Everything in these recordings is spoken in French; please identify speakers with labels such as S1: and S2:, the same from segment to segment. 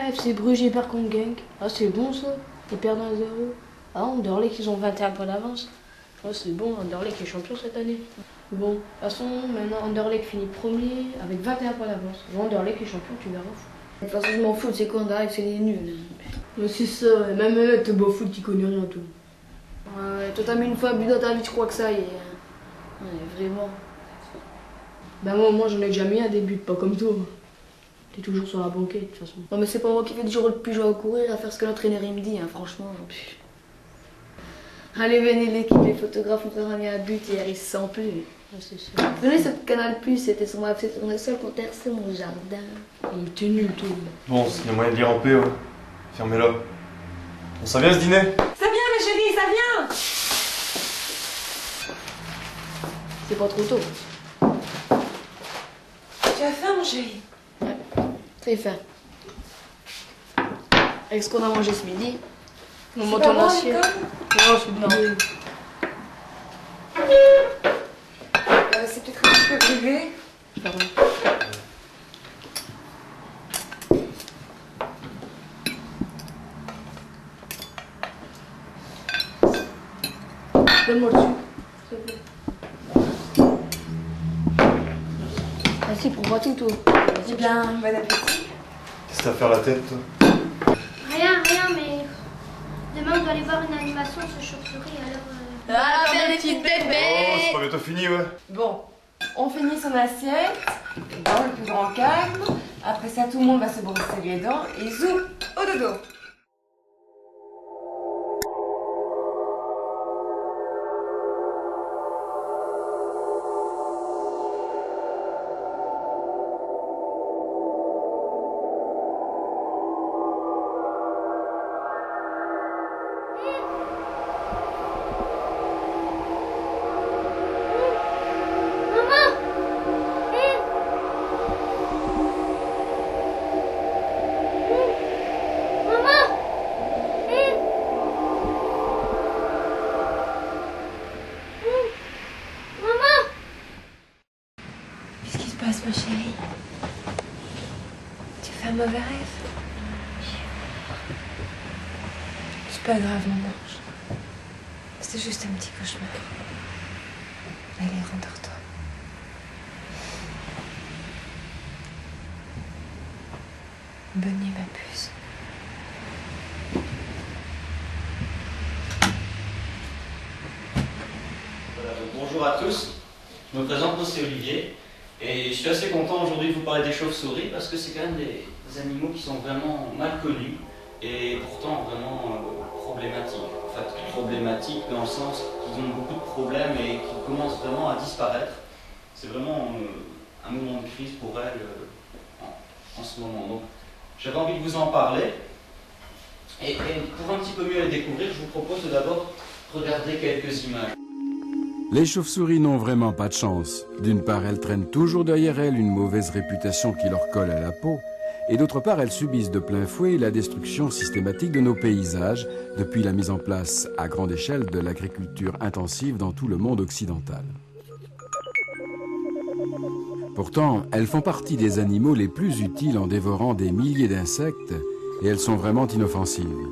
S1: FC Bruges ils perdent contre Genk. Ah, c'est bon ça. Ils perdent 1-0. Ah, Anderlecht ils ont 21 points d'avance. Ah, c'est bon, Anderlecht est champion cette année. Bon, de toute façon, maintenant Anderlecht finit premier avec 21 points d'avance. Anderlecht est champion, tu verras.
S2: De toute façon, je m'en fous, c'est quoi Anderlecht, c'est des nuls.
S1: Mais c'est ça, même t'es beau foot, tu connais rien tout.
S2: Ouais, toi t'as mis une fois un but dans ta vie, tu crois que ça y est. Ouais, vraiment.
S1: Ben moi j'en ai déjà mis un des buts, pas comme toi. T'es toujours sur la banquette de toute façon.
S2: Non mais c'est pas moi qui fais toujours le plus jouer à courir, à faire ce que l'entraîneur il me dit, hein, franchement. Allez, venez l'équipe, les photographes ont fait un but et ils se sentent plus.
S1: Ah, c'est ça.
S2: Venez sur Canal+, c'était sur ma petite tournée seule pour tercer mon jardin.
S1: Oh, mais t'es nul toi.
S3: Bon, il y a moyen de lire en paix, ouais. Fermez-la. Bon, ça vient ce dîner?
S4: Ça vient, mes chéris, ça vient!
S2: C'est pas trop tôt.
S4: Tu as faim, mon chéri?
S2: Ouais, très faim. Avec ce qu'on a mangé ce midi, on monte en assiette.
S1: Oh, c'est bien.
S4: C'est peut-être un petit peu privé.
S2: Pardon.
S1: Donne-moi le sucre, s'il te plaît.
S2: Vas-y, prends tout, toi.
S4: Eh bien, bon appétit.
S3: Qu'est-ce que t'as à faire la tête, toi?
S5: Rien, mais demain on doit aller voir une animation sur chauve-souris, alors...
S4: Ah, bien des petites
S3: Oh,
S4: bébés!
S3: c'est pas bientôt fini, ouais.
S4: Bon, on finit son assiette, dans le plus grand calme. Après ça, tout le monde va se brosser les dents et zou, au dodo. Qu'est-ce qui se passe, ma chérie? Tu fais un mauvais rêve? C'est pas grave, mon ange. C'était juste un petit cauchemar. Allez, rendors-toi. Bonne nuit, ma puce.
S6: Voilà, donc bonjour à tous, je me présente, moi c'est Olivier et je suis assez content aujourd'hui de vous parler des chauves-souris parce que c'est quand même des animaux qui sont vraiment mal connus et pourtant vraiment problématiques. En fait, problématiques dans le sens qu'ils ont beaucoup de problèmes et qui commencent vraiment à disparaître. C'est vraiment un moment de crise pour elles en ce moment. Donc j'avais envie de vous en parler et pour un petit peu mieux les découvrir, je vous propose de d'abord regarder quelques images.
S7: Les chauves-souris n'ont vraiment pas de chance. D'une part, elles traînent toujours derrière elles une mauvaise réputation qui leur colle à la peau, et d'autre part, elles subissent de plein fouet la destruction systématique de nos paysages depuis la mise en place à grande échelle de l'agriculture intensive dans tout le monde occidental. Pourtant, elles font partie des animaux les plus utiles en dévorant des milliers d'insectes, et elles sont vraiment inoffensives.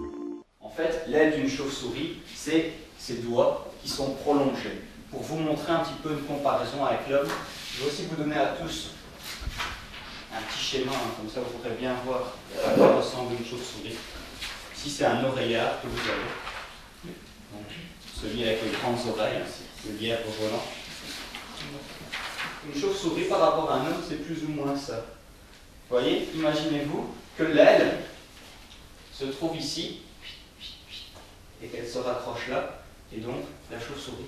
S6: En fait, l'aile d'une chauve-souris, c'est ses doigts qui sont prolongés. Pour vous montrer un petit peu une comparaison avec l'homme, je vais aussi vous donner à tous un petit schéma, comme ça vous pourrez bien voir à quoi ressemble une chauve-souris. Ici, c'est un oreillard que vous avez, donc, celui avec les grandes oreilles, c'est le lièvre volant. Une chauve-souris par rapport à un homme, c'est plus ou moins ça. Vous voyez, imaginez-vous que l'aile se trouve ici et qu'elle se raccroche là, et donc la chauve-souris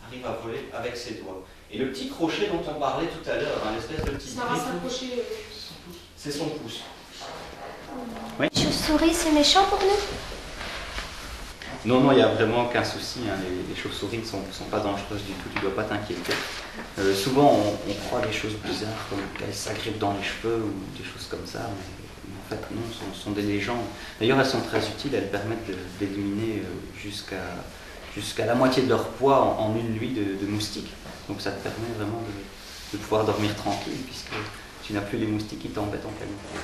S6: arrive à voler avec ses doigts. Et le petit crochet dont on parlait tout à l'heure, l'espèce de petit
S1: Ça va s'approcher.
S6: c'est son pouce.
S5: Oui. Chauve-souris, c'est méchant pour nous?
S6: Non, il n'y a vraiment aucun souci, hein. Les chauves-souris ne sont pas dangereuses du tout, tu ne dois pas t'inquiéter. Souvent, on croit des choses bizarres, comme qu'elles s'agrippent dans les cheveux ou des choses comme ça, mais en fait, non, ce sont des légendes. D'ailleurs, elles sont très utiles, elles permettent d'éliminer jusqu'à la moitié de leur poids en une nuit de moustiques. Donc ça te permet vraiment de pouvoir dormir tranquille, puisque tu n'as plus les moustiques qui t'embêtent en pleine nuit.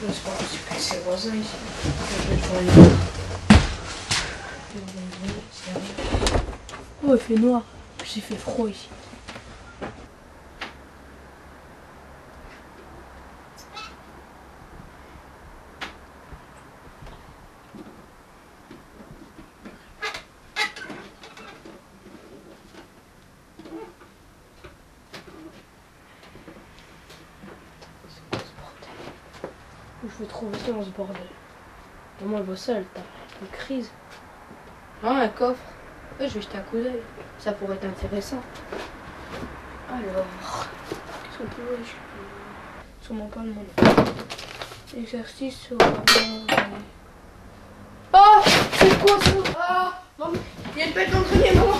S1: C'est pas possible que c'est voisin ici. Je vais devant une... Oh, il fait noir. Puis il fait froid ici. Je vais trouver ça dans ce bordel. Maman elle voit ça, elle tape une crise. Ah, un coffre. Ouais, je vais jeter un coup d'œil. Ça pourrait être intéressant. Alors, qu'est-ce qu'on peut voir? Sûrement pas le monde. Exercice sur la... Ah, c'est quoi ça? Ah, maman, il y a une bête dans le grenier, maman.